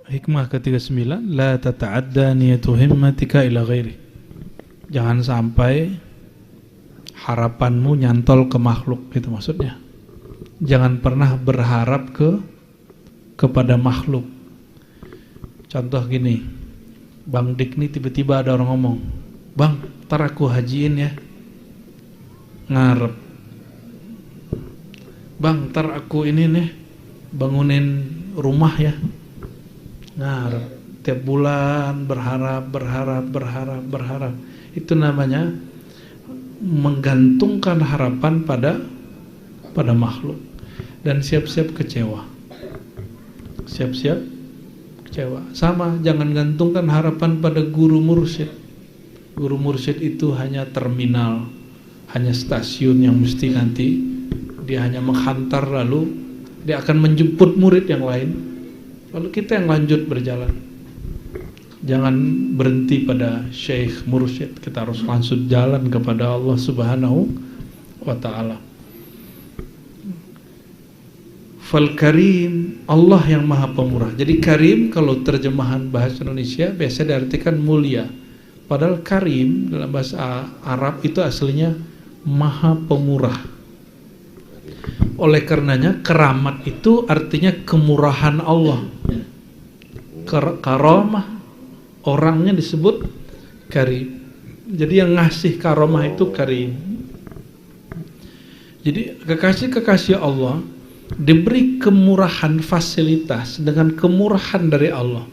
hikmah ke-39, la tata'adda niyatu himmatika ila ghairi. Jangan sampai harapanmu nyantol ke makhluk, itu maksudnya. Jangan pernah berharap kepada makhluk. Contoh gini, Bang Dik nih tiba-tiba ada orang ngomong, "Bang, ntar aku hajiin ya." Ngarep. "Bang, ntar aku ini nih bangunin rumah ya." Ngarep. Tiap bulan berharap. Itu namanya menggantungkan harapan pada makhluk dan siap-siap kecewa. Siap-siap kecewa. Sama, jangan gantungkan harapan pada guru mursyid. Guru mursyid itu hanya terminal, hanya stasiun yang mesti nanti dia hanya menghantar, lalu dia akan menjemput murid yang lain, lalu kita yang lanjut berjalan. Jangan berhenti pada syekh mursyid, kita harus langsung jalan kepada Allah Subhanahu wa ta'ala. Fal karim, Allah yang maha pemurah. Jadi karim kalau terjemahan bahasa Indonesia biasa diartikan mulia, padahal karim dalam bahasa Arab itu aslinya maha pemurah. Oleh karenanya keramat itu artinya kemurahan Allah. Karamah, orangnya disebut karim. Jadi yang ngasih karamah itu karim. Jadi kekasih-kekasih Allah diberi kemurahan fasilitas dengan kemurahan dari Allah.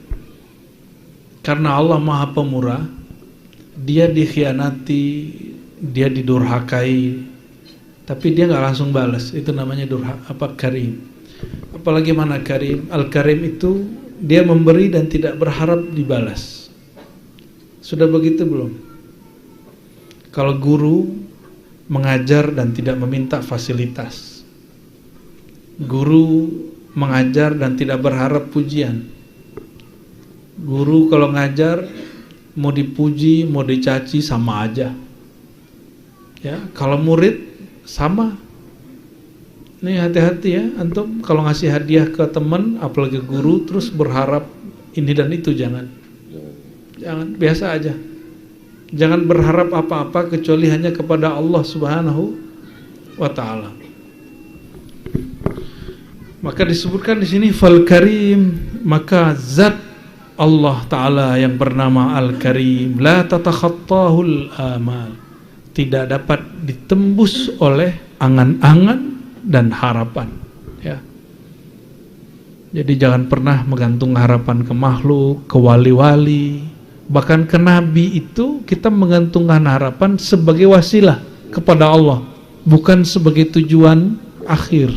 Karena Allah maha pemurah, dia dikhianati, dia didurhakai, tapi dia nggak langsung balas. Itu namanya karim. Apalagi mana karim? Al-Karim itu dia memberi dan tidak berharap dibalas. Sudah begitu belum? Kalau guru mengajar dan tidak meminta fasilitas, guru mengajar dan tidak berharap pujian, guru kalau ngajar mau dipuji mau dicaci sama aja. Ya, kalau murid sama. Nih hati-hati ya, antum kalau ngasih hadiah ke teman, apalagi guru, terus berharap ini dan itu, jangan, biasa aja. Jangan berharap apa-apa kecuali hanya kepada Allah Subhanahu wa ta'ala. Maka disebutkan di sini fal karim, maka zat Allah Ta'ala yang bernama Al-Karim, la tatakhattahul amal, tidak dapat ditembus oleh angan-angan dan harapan, ya. Jadi jangan pernah menggantung harapan ke makhluk, ke wali-wali, bahkan ke nabi. Itu kita menggantungkan harapan sebagai wasilah kepada Allah, bukan sebagai tujuan akhir.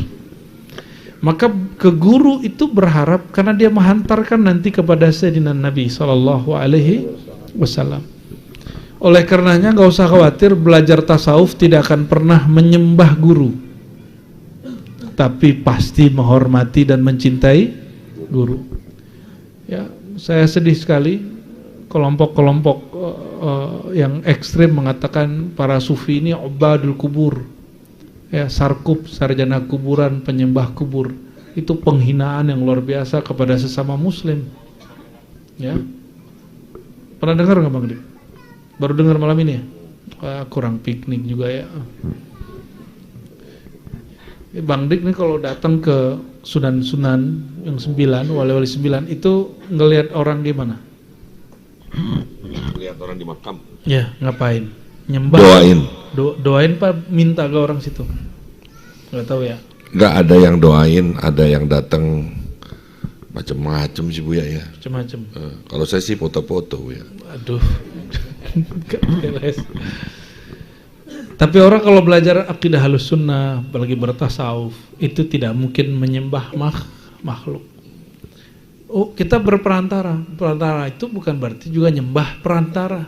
Maka ke guru itu berharap karena dia menghantarkan nanti kepada Sayyidina Nabi sallallahu alaihi wasallam. Oleh karenanya gak usah khawatir, belajar tasawuf tidak akan pernah menyembah guru, tapi pasti menghormati dan mencintai guru. Ya, saya sedih sekali kelompok-kelompok yang ekstrim mengatakan para sufi ini ubadul kubur, ya, sarkup, sarjana kuburan, penyembah kubur. Itu penghinaan yang luar biasa kepada sesama muslim. Ya, pernah dengar nggak Bang Dik? Baru dengar malam ini ya? Kurang piknik juga ya. Bang Dik nih kalau datang ke sunan-sunan yang 9, wali-wali 9 itu ngelihat orang gimana? Lihat orang di makam. Ya, ngapain? Nyembah. Doain. Doain Pak, minta ke orang situ. Enggak tahu ya. Enggak ada yang doain, ada yang datang macam-macam sih Buya ya. Macam-macam. Kalau saya sih foto-foto ya. Aduh. Gak beres. Tapi orang kalau belajar akidah halus sunnah, apalagi bertasawuf, itu tidak mungkin menyembah makhluk. Oh, kita berperantara. Perantara itu bukan berarti juga nyembah perantara.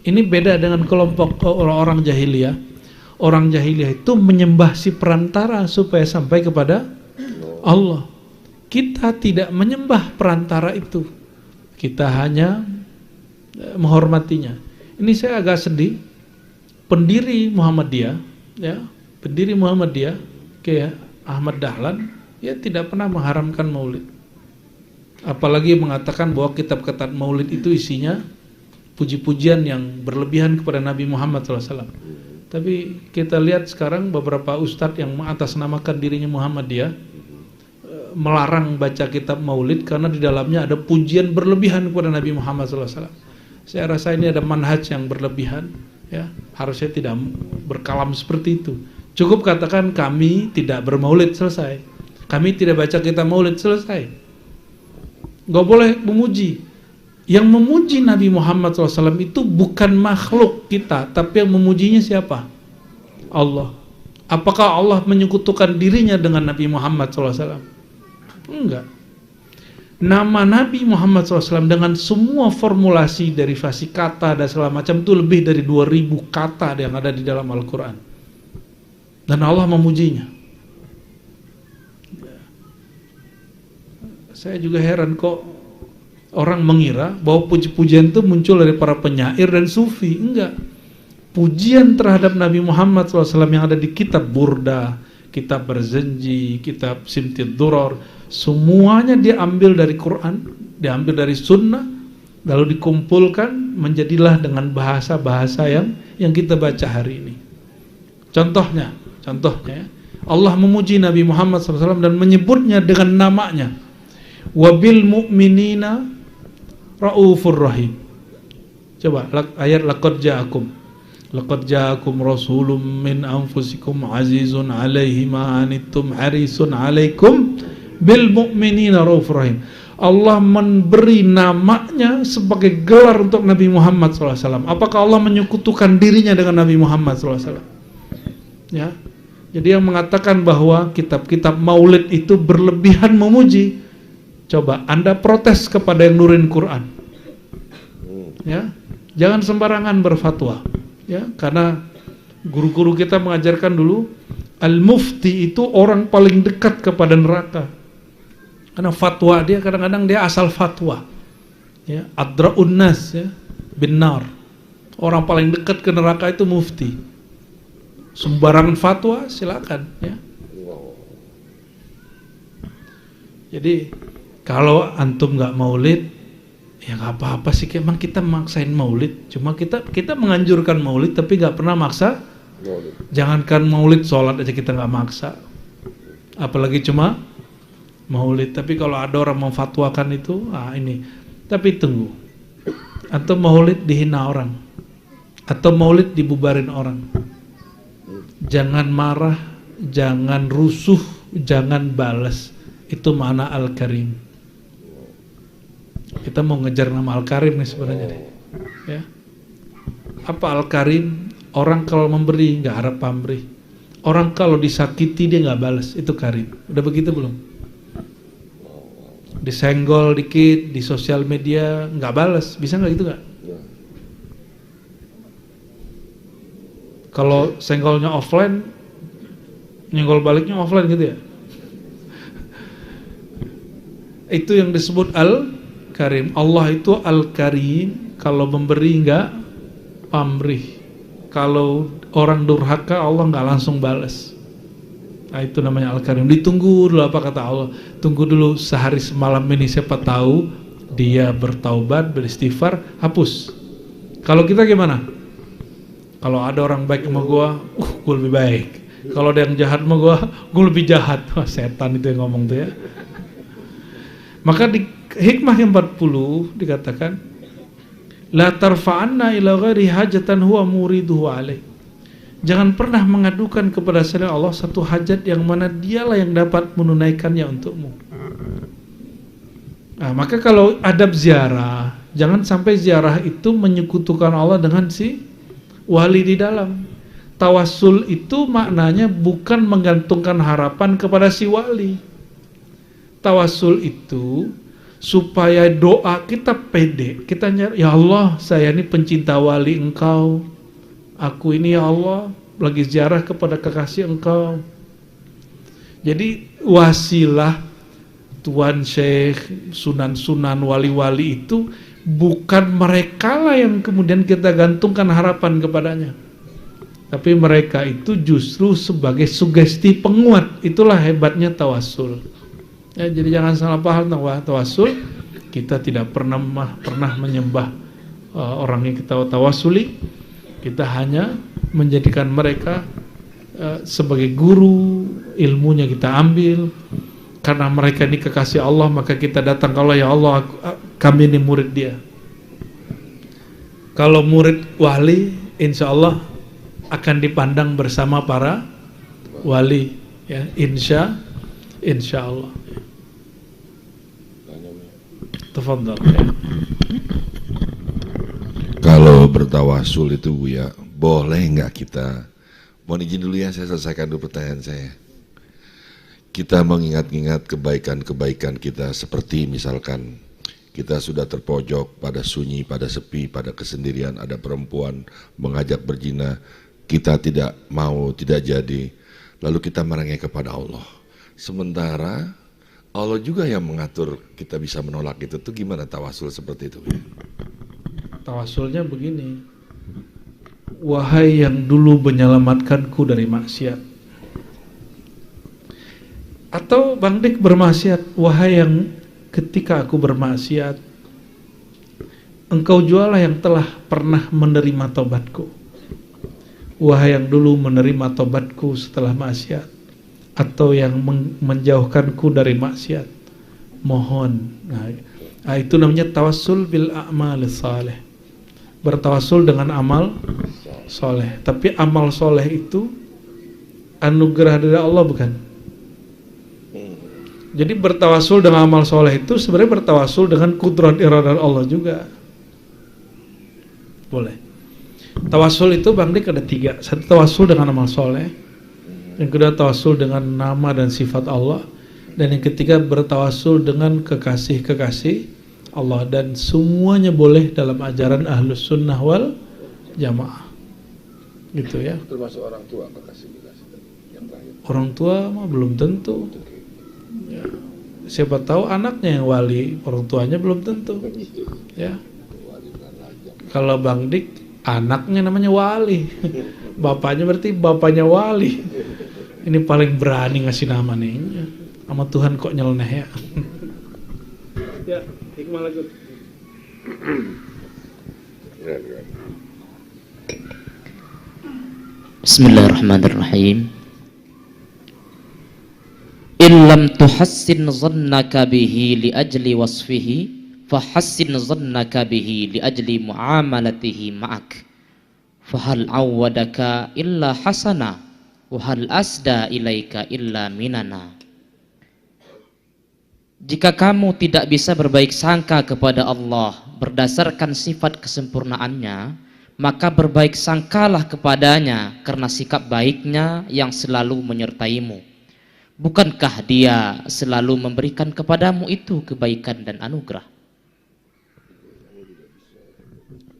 Ini beda dengan kelompok orang jahiliyah. Orang jahiliyah itu menyembah si perantara supaya sampai kepada Allah. Kita tidak menyembah perantara itu. Kita hanya menghormatinya. Ini saya agak sedih. Pendiri Muhammadiyah, ya, pendiri Muhammadiyah, kayak Ahmad Dahlan, ya tidak pernah mengharamkan maulid. Apalagi mengatakan bahwa kitab-kitab maulid itu isinya puji-pujian yang berlebihan kepada Nabi Muhammad SAW. Tapi kita lihat sekarang beberapa ustadz yang mengatasnamakan dirinya Muhammadiyah melarang baca kitab maulid karena di dalamnya ada pujian berlebihan kepada Nabi Muhammad SAW. Saya rasa ini ada manhaj yang berlebihan, ya. Harusnya tidak berkalam seperti itu. Cukup katakan kami tidak bermaulid, selesai. Kami tidak baca kitab maulid, selesai. Gak boleh memuji. Yang memuji Nabi Muhammad SAW itu bukan makhluk kita, tapi yang memujinya siapa? Allah. Apakah Allah menyekutukan dirinya dengan Nabi Muhammad SAW? Enggak. Nama Nabi Muhammad SAW dengan semua formulasi, derivasi kata dan segala macam itu lebih dari 2000 kata yang ada di dalam Al-Quran. Dan Allah memujinya. Saya juga heran kok orang mengira bahwa puji-pujian itu muncul dari para penyair dan sufi. Enggak. Pujian terhadap Nabi Muhammad SAW yang ada di kitab Burda, kitab Berzenji, kitab Simtid Duror, semuanya diambil dari Quran, diambil dari Sunnah, lalu dikumpulkan menjadilah dengan bahasa-bahasa yang kita baca hari ini. Contohnya ya, Allah memuji Nabi Muhammad SAW dan menyebutnya dengan namanya. Wabil mu'minina raufur rahim. Coba ayat laqad ja'akum rasulun min anfusikum azizun alaihi ma anittum harisun alaikum bil mu'minina raufur rahim. Allah memberi namanya sebagai gelar untuk Nabi Muhammad SAW. Apakah Allah menyekutukan dirinya dengan Nabi Muhammad SAW? Ya. Jadi yang mengatakan bahwa kitab-kitab maulid itu berlebihan memuji, coba Anda protes kepada yang nurin Quran. Ya. Jangan sembarangan berfatwa. Ya, karena guru-guru kita mengajarkan dulu al-mufti itu orang paling dekat kepada neraka. Karena fatwa dia kadang-kadang dia asal fatwa. Ya, adra'un nas ya, binar. Orang paling dekat ke neraka itu mufti. Sembarangan fatwa silakan ya. Jadi kalau antum nggak maulid, ya nggak apa-apa sih. Emang kita maksain maulid. Cuma kita menganjurkan maulid, tapi nggak pernah maksa. Jangankan maulid, sholat aja kita nggak maksa. Apalagi cuma maulid. Tapi kalau ada orang memfatwakan itu, ini. Tapi tunggu. Atau maulid dihina orang, atau maulid dibubarin orang. Jangan marah, jangan rusuh, jangan balas. Itu makna Al-Karim. Kita mau ngejar nama Al-Karim nih sebenarnya deh. Ya. Apa Al-Karim? Orang kalau memberi nggak harap pamrih. Orang kalau disakiti dia nggak balas. Itu Karim. Udah begitu belum? Disenggol dikit di sosial media nggak balas. Bisa nggak gitu nggak? Kalau senggolnya offline, nyenggol baliknya offline gitu ya. Itu yang disebut Al-Karim. Allah itu Al-Karim, kalau memberi enggak pamrih. Kalau orang durhaka Allah enggak langsung balas. Nah, itu namanya Al-Karim. Ditunggu dulu, apa kata Allah? Tunggu dulu sehari semalam ini, siapa tahu dia bertaubat, beristighfar, hapus. Kalau kita gimana? Kalau ada orang baik sama gua lebih baik. Kalau ada yang jahat sama gua lebih jahat. Wah, setan itu yang ngomong tuh ya. Maka di hikmah yang 40 dikatakan la tarfa'anna ila ghairi hajatan huwa muriduhu alaih. Jangan pernah mengadukan kepada selain Allah satu hajat yang mana dialah yang dapat menunaikannya untukmu. Nah, maka kalau adab ziarah, jangan sampai ziarah itu menyekutukan Allah dengan si wali di dalam. Tawassul itu maknanya bukan menggantungkan harapan kepada si wali. Tawassul itu supaya doa kita pede. Kita nyari, ya Allah, saya ini pencinta wali engkau. Aku ini ya Allah lagi ziarah kepada kekasih engkau. Jadi wasilah tuan syekh, sunan-sunan, wali-wali itu bukan mereka lah yang kemudian kita gantungkan harapan kepadanya. Tapi mereka itu justru sebagai sugesti penguat. Itulah hebatnya tawassul. Ya, jadi jangan salah paham tentang tawassul. Kita tidak pernah menyembah orang yang kita tawasuli. Kita hanya menjadikan mereka sebagai guru, ilmunya kita ambil. Karena mereka ini kekasih Allah, maka kita datang ke Allah, ya Allah, kami ini murid dia. Kalau murid wali, insya Allah akan dipandang bersama para wali, ya, insya Allah. Tafadhal. Ya. Kalau bertawasul itu Buya, boleh nggak kita? Mohon izin dulu ya, saya selesaikan dulu pertanyaan saya. Kita mengingat-ingat kebaikan-kebaikan kita, seperti misalkan kita sudah terpojok, pada sunyi, pada sepi, pada kesendirian, ada perempuan mengajak berzina, kita tidak mau, tidak jadi, lalu kita merengek kepada Allah. Sementara Allah juga yang mengatur kita bisa menolak itu. Tuh gimana tawasul seperti itu? Tawasulnya begini, wahai yang dulu menyelamatkanku dari maksiat. Atau Bang Dik bermaksiat, wahai yang ketika aku bermaksiat, engkau jualah yang telah pernah menerima tobatku. Wahai yang dulu menerima tobatku setelah maksiat, atau yang menjauhkanku dari maksiat, mohon. Nah, itu namanya tawassul bil a'mal saleh. Bertawassul dengan amal soleh. Tapi amal soleh itu anugerah dari Allah, bukan? Jadi bertawasul dengan amal soleh itu sebenarnya bertawasul dengan kudrat iradah Allah juga. Boleh. Tawasul itu Bang Dik ada 3. Satu tawasul dengan amal soleh, yang kedua tawasul dengan nama dan sifat Allah, dan yang ketiga bertawasul dengan kekasih-kekasih Allah. Dan semuanya boleh dalam ajaran Ahlus Sunnah wal Jamaah. Gitu ya. Termasuk orang tua, kekasih-kekasih yang terakhir. Orang tua mah belum tentu. Ya. Siapa tahu anaknya yang wali, orang tuanya belum tentu. Ya. Kalau Bang Dik anaknya namanya wali, bapaknya berarti bapaknya wali. Ini paling berani ngasih nama nih. Sama Tuhan kok nyeleneh ya. Ya, hikmah lagi. Bismillahirrahmanirrahim. Illam tuhassin zannaka bihi li ajli wasfihi fahassin zannaka bihi li ajli muamalatihi ma'ak. Fahal awwadaka illa hasana wa hal asda ilaika illa minana. Jika kamu tidak bisa berbaik sangka kepada Allah berdasarkan sifat kesempurnaannya, maka berbaik sangkalah kepadanya karena sikap baiknya yang selalu menyertaimu. Bukankah dia selalu memberikan kepadamu itu kebaikan dan anugerah?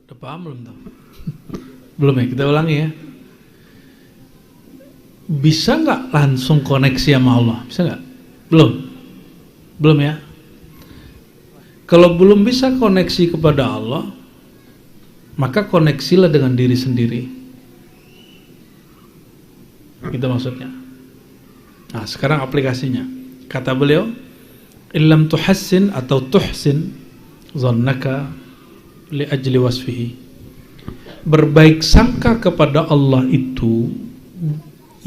Udah paham belum tuh? Belum ya? Kita ulangi ya. Bisa nggak langsung koneksi sama Allah? Bisa nggak? Belum? Belum ya? Kalau belum bisa koneksi kepada Allah, maka koneksilah dengan diri sendiri. Itu maksudnya. Nah, sekarang aplikasinya. Kata beliau, illam tuhassin atau tuhsin zannaka li ajli wasfihi. Berbaik sangka kepada Allah itu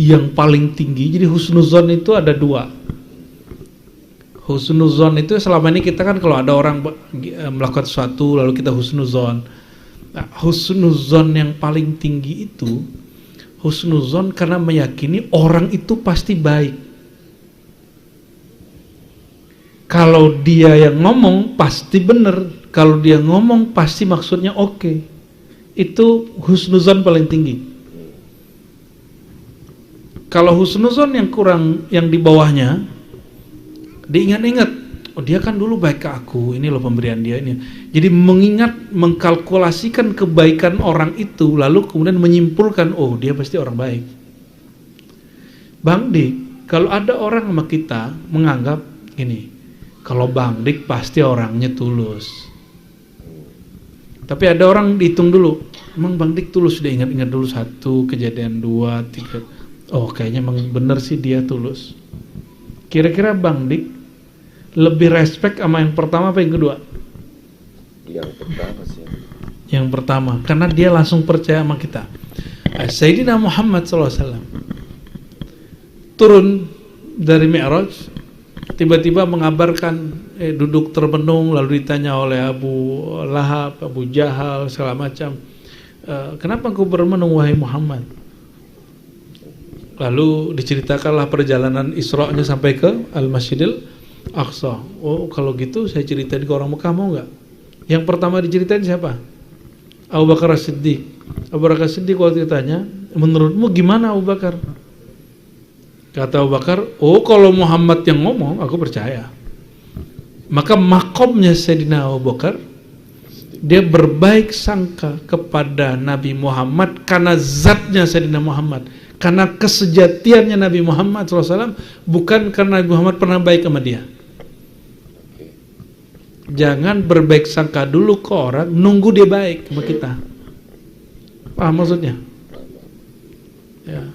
yang paling tinggi. Jadi husnuzon itu ada 2. Husnuzon itu selama ini kita kan kalau ada orang melakukan sesuatu lalu kita husnuzon. Nah, husnuzon yang paling tinggi itu husnuzon karena meyakini orang itu pasti baik. Kalau dia yang ngomong pasti benar, kalau dia ngomong pasti maksudnya oke. Itu husnuzon paling tinggi. Kalau husnuzon yang kurang, yang di bawahnya, diingat-ingat, oh dia kan dulu baik ke aku, ini loh pemberian dia ini. Jadi mengingat, mengkalkulasikan kebaikan orang itu, lalu kemudian menyimpulkan, oh dia pasti orang baik. Bang Dik, kalau ada orang sama kita menganggap gini, kalau Bang Dik pasti orangnya tulus. Tapi ada orang dihitung dulu, emang Bang Dik tulus, sudah ingat-ingat dulu 1 kejadian 2, 3, oh kayaknya emang bener sih dia tulus. Kira-kira Bang Dik lebih respect sama yang pertama apa yang kedua? Yang pertama sih. Yang pertama, karena dia langsung percaya sama kita. Sayyidina Muhammad SAW turun dari Mi'raj, tiba-tiba mengabarkan duduk termenung, lalu ditanya oleh Abu Lahab, Abu Jahal, segala macam, kenapa engkau bermenung wahai Muhammad? Lalu diceritakanlah perjalanan Isra-nya sampai ke Al-Masjidil Aqsa. Oh, kalau gitu saya ceritain ke orang Mekah, mau nggak? Yang pertama diceritain siapa? Abu Bakar As-Siddiq. Abu Bakar As-Siddiq waktu ditanya, menurutmu gimana Abu Bakar? Kata Abu Bakar, oh kalau Muhammad yang ngomong, aku percaya. Maka makomnya Sayyidina Abu Bakar, dia berbaik sangka kepada Nabi Muhammad karena zatnya Sayyidina Muhammad, karena kesejatiannya Nabi Muhammad SAW, bukan karena Nabi Muhammad pernah baik sama dia. Jangan berbaik sangka dulu ke orang, nunggu dia baik sama kita. Paham maksudnya? Ya.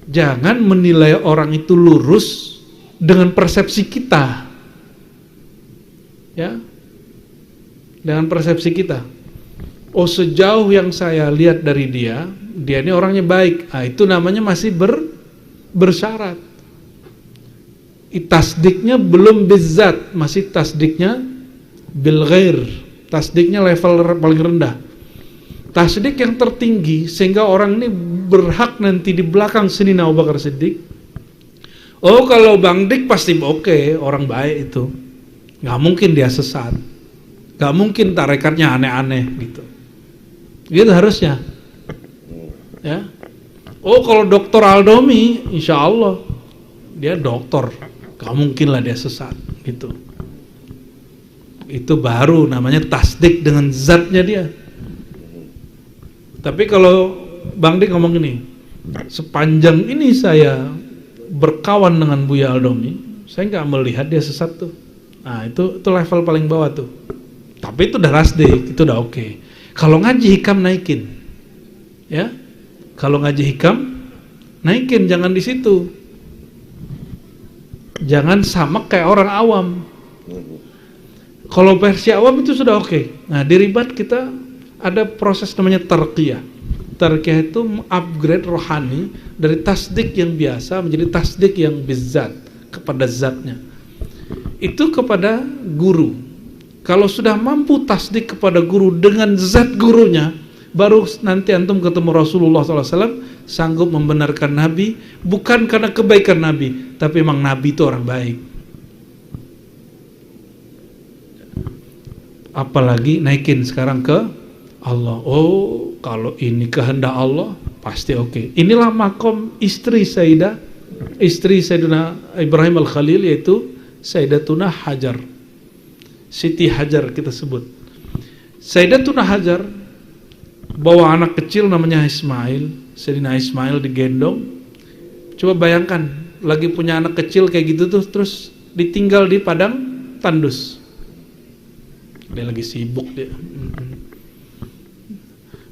Jangan menilai orang itu lurus dengan persepsi kita. Ya. Dengan persepsi kita. Oh, sejauh yang saya lihat dari dia ini orangnya baik. Ah, itu namanya masih bersyarat. Tasdiknya belum bizzat, masih tasdiknya bil ghair. Tasdiknya level paling rendah. Tasdik yang tertinggi sehingga orang ini berhak nanti di belakang Sayyidina Abu Bakar Siddiq. Oh, kalau Bang Dik pasti oke, orang baik itu. Nggak mungkin dia sesat. Nggak mungkin tarekatnya aneh-aneh gitu. Gitu harusnya. Ya. Oh, kalau Dr. Aldomi, insya Allah dia dokter. Gak mungkin lah dia sesat gitu. Itu baru namanya tasdik dengan zatnya dia. Tapi kalau Bang Dik ngomong gini, sepanjang ini saya berkawan dengan Buya Aldomi, saya nggak melihat dia sesat tuh. Nah itu level paling bawah tuh. Tapi itu udah tasdik, itu udah oke. Kalau ngaji hikam naikin, ya. Kalau ngaji hikam naikin, jangan di situ. Jangan sama kayak orang awam. Kalau versi awam itu sudah oke. Nah di ribat kita ada proses namanya tarqiyah. Tarqiyah itu upgrade rohani dari tasdik yang biasa menjadi tasdik yang bizzat, kepada zatnya. Itu kepada guru. Kalau sudah mampu tasdik kepada guru dengan zat gurunya, baru nanti antum ketemu Rasulullah SAW, sanggup membenarkan Nabi, bukan karena kebaikan Nabi, tapi memang Nabi itu orang baik. Apalagi naikin sekarang ke Allah. Oh, kalau ini kehendak Allah, pasti oke. Inilah makom istri Sayyidina Ibrahim Al-Khalil, yaitu Sayyidatuna Hajar, Siti Hajar kita sebut. Sayyidatuna Hajar bawa anak kecil namanya Ismail. Sayyidina Ismail digendong. Coba bayangkan, lagi punya anak kecil kayak gitu tuh, terus ditinggal di padang tandus. Dia lagi sibuk dia.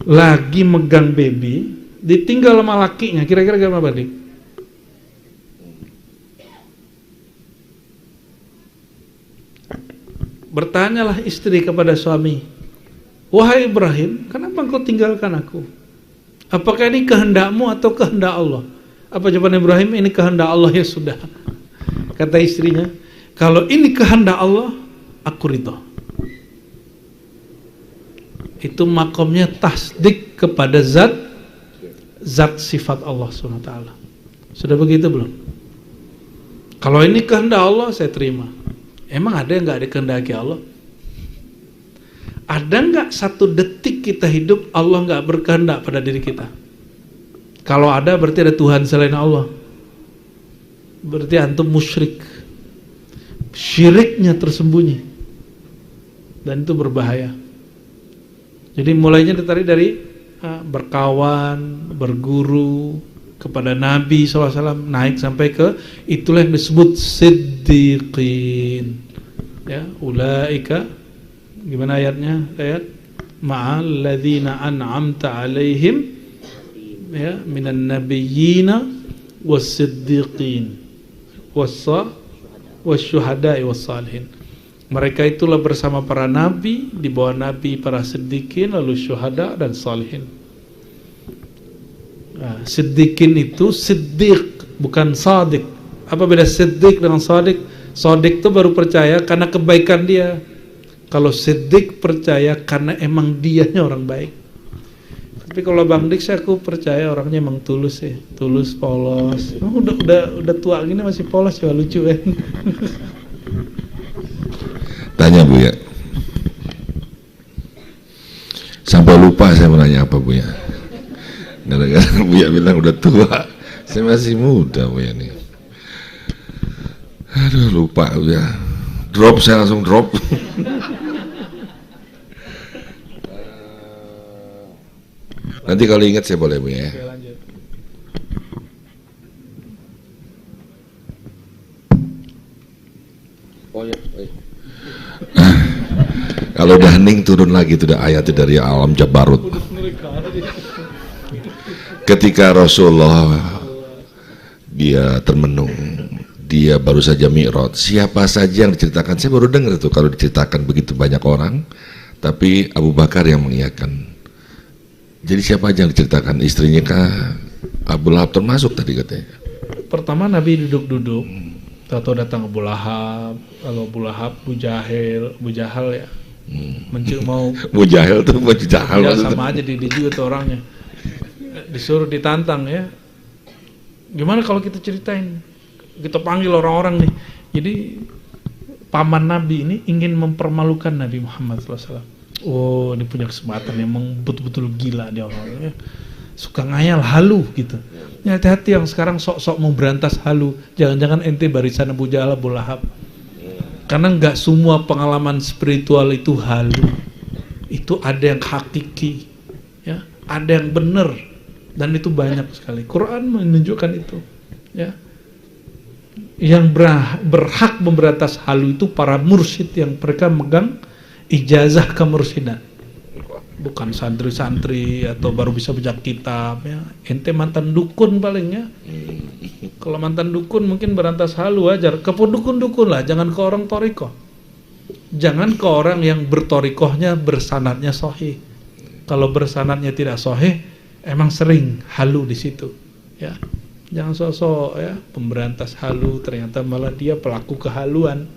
Lagi megang baby, ditinggal sama lakinya. Kira-kira gimana, Dik? Bertanyalah istri kepada suami, wahai Ibrahim, kenapa engkau tinggalkan aku? Apakah ini kehendakmu atau kehendak Allah? Apa jawaban Ibrahim? Ini kehendak Allah, ya sudah. Kata istrinya, kalau ini kehendak Allah, aku ridho. Itu makomnya tasdik kepada zat sifat Allah SWT. Sudah begitu belum? Kalau ini kehendak Allah, saya terima. Emang ada yang gak ada kehendaki Allah? Ada nggak satu detik kita hidup Allah nggak berkehendak pada diri kita? Kalau ada, berarti ada Tuhan selain Allah. Berarti antum musyrik. Syiriknya tersembunyi, dan itu berbahaya. Jadi mulainya dari berkawan, berguru kepada Nabi SAW, naik sampai ke itulah yang disebut siddiqin. Ya, ulaika, gimana ayatnya? Ayat ma'al ladzina an'amta 'alaihim, ya, minan nabiyyina was-siddiqin was-syuhada'i was-salihin. Mereka itulah bersama para nabi, di bawah nabi para siddiqin, lalu syuhada dan salihin. Nah, siddiqin itu siddiq, bukan sadiq. Apa beda siddiq dengan sadiq? Sadiq itu baru percaya karena kebaikan dia. Kalau siddiq percaya karena emang dianya orang baik. Tapi kalau Bang Dik sih aku percaya orangnya emang tulus ya, tulus, polos. Udah tua gini masih polos ya, lucu kan. Tanya Bu ya. Sampai lupa saya mau nanya apa Bu ya. Gara-gara Bu ya bilang udah tua, saya masih muda Bu ya nih. Aduh lupa Bu ya. Drop, saya langsung drop. Nanti kalau ingat saya boleh Bu ya. Oke, lanjut. Oh ya, kalau udah hening turun lagi itu udah ayat dari alam Jabarut. Ketika Rasulullah dia termenung, dia baru saja mi'raj. Siapa saja yang diceritakan? Saya baru dengar itu kalau diceritakan begitu banyak orang, tapi Abu Bakar yang mengiyakan. Jadi siapa aja yang diceritakan? Istrinya kah? Abu Lahab termasuk tadi katanya. Pertama Nabi duduk-duduk, tahu datang Abu Lahab, lalu Abu Lahab, Abu Jahal ya. Mau Mujahil tuh Mujahal ya, sama aja dia juga tuh orangnya. Disuruh ditantang ya. Gimana kalau kita ceritain? Kita panggil orang-orang nih. Jadi paman Nabi ini ingin mempermalukan Nabi Muhammad SAW. Oh, ini punya kesempatan, emang betul-betul gila dia orangnya. Suka ngayal halu gitu. Ya, hati-hati yang sekarang sok-sok mau berantas halu. Jangan-jangan ente barisan Abu Jahal, Abu Lahab. Karena nggak semua pengalaman spiritual itu halu. Itu ada yang hakiki, ya, ada yang benar, dan itu banyak sekali. Quran menunjukkan itu, ya. Yang berhak memberantas halu itu para mursyid yang mereka megang ijazah kemursidan, bukan santri-santri atau baru bisa baca kitab. Ya. Ente mantan dukun paling ya. Kalau mantan dukun mungkin berantas halu wajar. Ke dukun-dukun lah, jangan ke orang torikoh. Jangan ke orang yang bertorikohnya bersanadnya sahih. Kalau bersanadnya tidak sahih, emang sering halu di situ. Ya, jangan sosok ya pemberantas halu, ternyata malah dia pelaku kehaluan.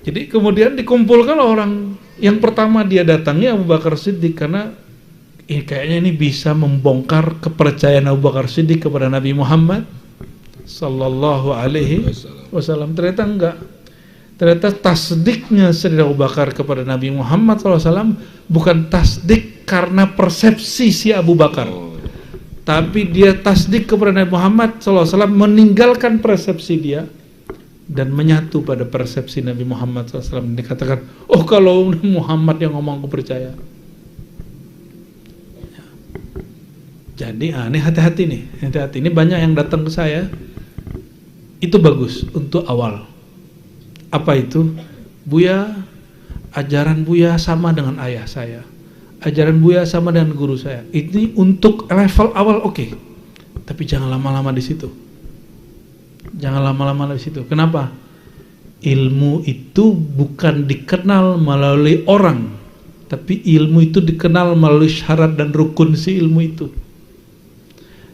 Jadi kemudian dikumpulkan orang yang pertama dia datangnya Abu Bakar Siddiq karena kayaknya ini bisa membongkar kepercayaan Abu Bakar Siddiq kepada Nabi Muhammad Sallallahu Alaihi Wasallam. Ternyata enggak. Ternyata tasdiknya Sayyidina Abu Bakar kepada Nabi Muhammad SAW bukan tasdik karena persepsi si Abu Bakar, tapi dia tasdik kepada Nabi Muhammad SAW meninggalkan persepsi dia dan menyatu pada persepsi Nabi Muhammad SAW. Dikatakan, oh kalau Muhammad yang ngomong aku percaya. Jadi ini hati-hati nih, hati-hati. Ini banyak yang datang ke saya. Itu bagus untuk awal. Apa itu? Buya, ajaran Buya sama dengan ayah saya. Ajaran Buya sama dengan guru saya. Ini untuk level awal oke. Tapi jangan lama-lama di situ. Jangan lama-lama di situ. Kenapa? Ilmu itu bukan dikenal melalui orang, tapi ilmu itu dikenal melalui syarat dan rukun si ilmu itu.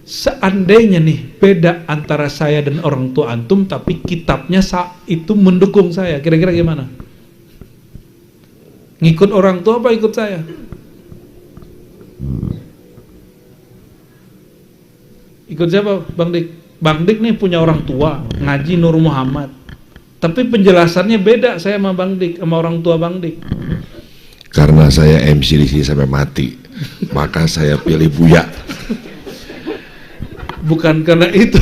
Seandainya nih beda antara saya dan orang tua antum, tapi kitabnya itu mendukung saya, kira-kira gimana? Ngikut orang tua apa ikut saya? Ikut siapa? Bang Dik. Bang Dik nih punya orang tua ngaji Nur Muhammad, tapi penjelasannya beda saya sama Bang Dik, sama orang tua Bang Dik. Karena saya MC di sini sampai mati, maka saya pilih Buya. Bukan karena itu,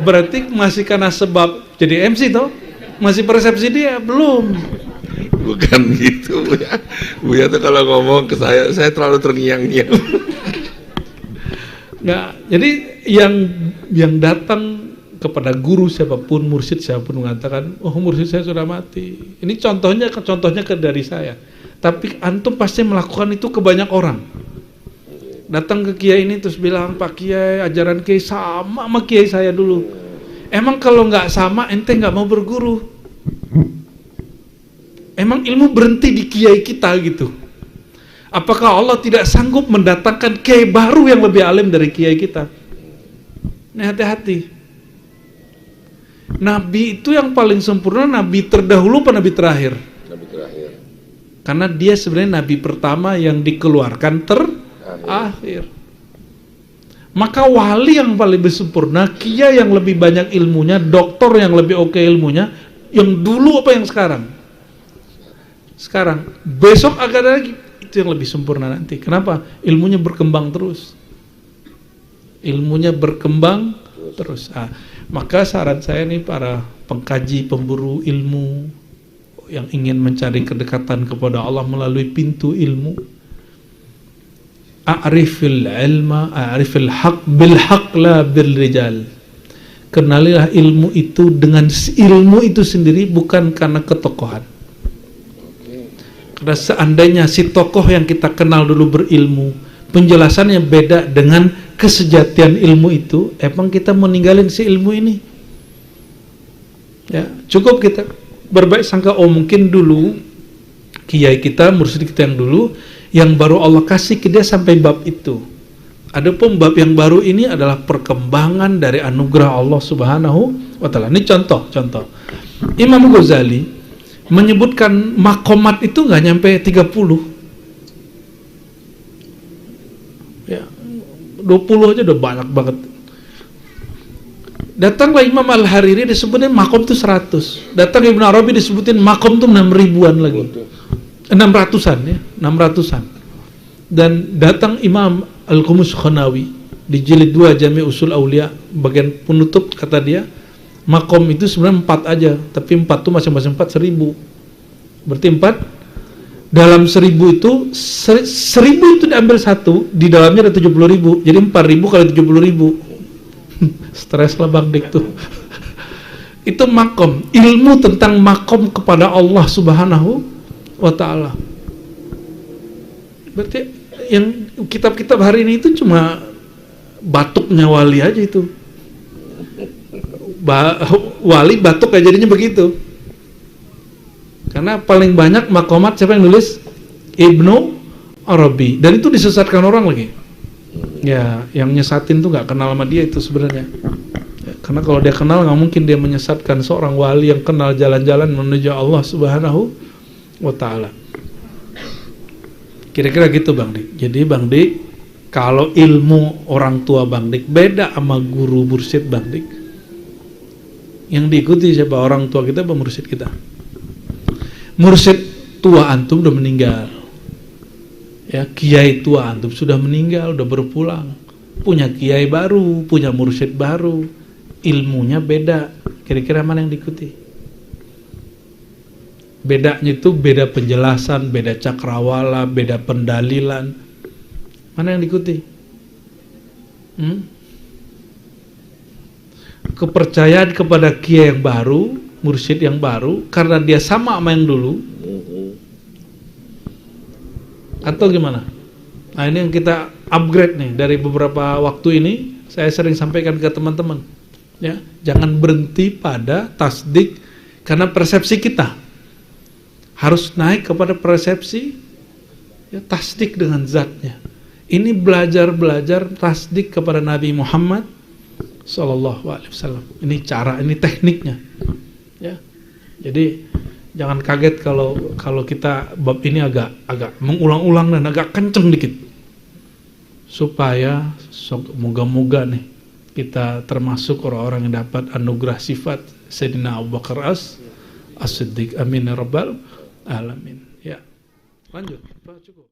berarti masih karena sebab jadi MC toh, masih persepsi dia belum. Bukan gitu Buya. Buya tuh kalau ngomong ke saya terlalu terngiang-ngiang. Nggak, jadi yang datang kepada guru siapapun, mursyid siapapun mengatakan, oh mursyid saya sudah mati. Ini contohnya dari saya. Tapi antum pasti melakukan itu ke banyak orang. Datang ke kiai ini terus bilang, Pak Kiai ajaran kiai sama kiai saya dulu. Emang kalau nggak sama ente nggak mau berguru? Emang ilmu berhenti di kiai kita gitu? Apakah Allah tidak sanggup mendatangkan kiai baru yang lebih alim dari kiai kita? Ini hati-hati. Nabi itu yang paling sempurna, nabi terdahulu apa nabi terakhir? Nabi terakhir. Karena dia sebenarnya nabi pertama yang dikeluarkan terakhir. Maka wali yang paling sempurna, kiai yang lebih banyak ilmunya, doktor yang lebih oke ilmunya, yang dulu apa yang sekarang? Sekarang, besok agak ada lagi, itu yang lebih sempurna nanti. Kenapa? Ilmunya berkembang terus. Ilmunya berkembang terus. Maka saran saya nih para pengkaji, pemburu ilmu yang ingin mencari kedekatan kepada Allah melalui pintu ilmu, a'rifil ilma, a'rifil haq bil haq la bil rijal. Kenalilah ilmu itu dengan ilmu itu sendiri, bukan karena ketokohan. Karena seandainya si tokoh yang kita kenal dulu berilmu, penjelasannya beda dengan kesejatian ilmu itu, emang kita mau ninggalin si ilmu ini? Ya, cukup kita berbaik sangka, oh mungkin dulu kiai kita, mursyid kita yang dulu, yang baru Allah kasih ke dia sampai bab itu. Adapun bab yang baru ini adalah perkembangan dari anugerah Allah Subhanahu wa taala. Ini contoh. Imam Ghazali menyebutkan makomat itu nggak nyampe 30. Ya, 20 aja udah banyak banget. Datanglah Imam Al-Hariri disebutin makom itu 100. Datang Ibn Arabi disebutin makom itu 6.000-an lagi. 600-an ya, 600-an. Dan datang Imam Al-Qumus Khanawi di jilid 2 Jami' Usul Aulia bagian penutup, kata dia makom itu sebenarnya 4 aja, tapi 4 itu masing-masing 4 1000. Berarti 4 dalam 1000 itu 1000 itu diambil 1, di dalamnya ada 70.000. Jadi 4.000 kali 70.000. Stres lah Bang Dik tuh. Itu makom, ilmu tentang makom kepada Allah Subhanahu wa ta'ala. Berarti yang kitab-kitab hari ini itu cuma batuknya wali aja itu. Wali batuk aja jadinya begitu. Karena paling banyak makomat siapa yang nulis? Ibnu Arabi. Dan itu disesatkan orang lagi. Ya, yang nyesatin tuh nggak kenal sama dia itu sebenarnya. Ya, karena kalau dia kenal nggak mungkin dia menyesatkan seorang wali yang kenal jalan-jalan menuju Allah Subhanahu wa ta'ala. Kira-kira gitu Bang Dik. Jadi Bang Dik, kalau ilmu orang tua Bang Dik beda sama guru mursyid Bang Dik. Yang diikuti siapa? Orang tua kita apa mursyid kita? Mursyid tua antum udah meninggal. Ya, kiai tua antum sudah meninggal, udah berpulang. Punya kiai baru, punya mursyid baru. Ilmunya beda. Kira-kira mana yang diikuti? Bedanya itu beda penjelasan, beda cakrawala, beda pendalilan. Mana yang diikuti? Kepercayaan kepada kiai yang baru, mursyid yang baru, karena dia sama yang dulu, atau gimana? Nah ini yang kita upgrade nih dari beberapa waktu ini. Saya sering sampaikan ke teman-teman, ya, jangan berhenti pada tasdik, karena persepsi kita harus naik kepada persepsi, ya, tasdik dengan zatnya. Ini belajar tasdik kepada Nabi Muhammad Sallallahu Alaihi Wasallam. Ini cara, ini tekniknya, ya. Jadi jangan kaget kalau kita bab ini agak mengulang-ulang dan agak kenceng dikit, supaya moga-moga nih kita termasuk orang-orang yang dapat anugerah sifat Sayyidina Abu Bakar As-Siddiq. Amin ya rabbal alamin. Ya, lanjut. Cukup.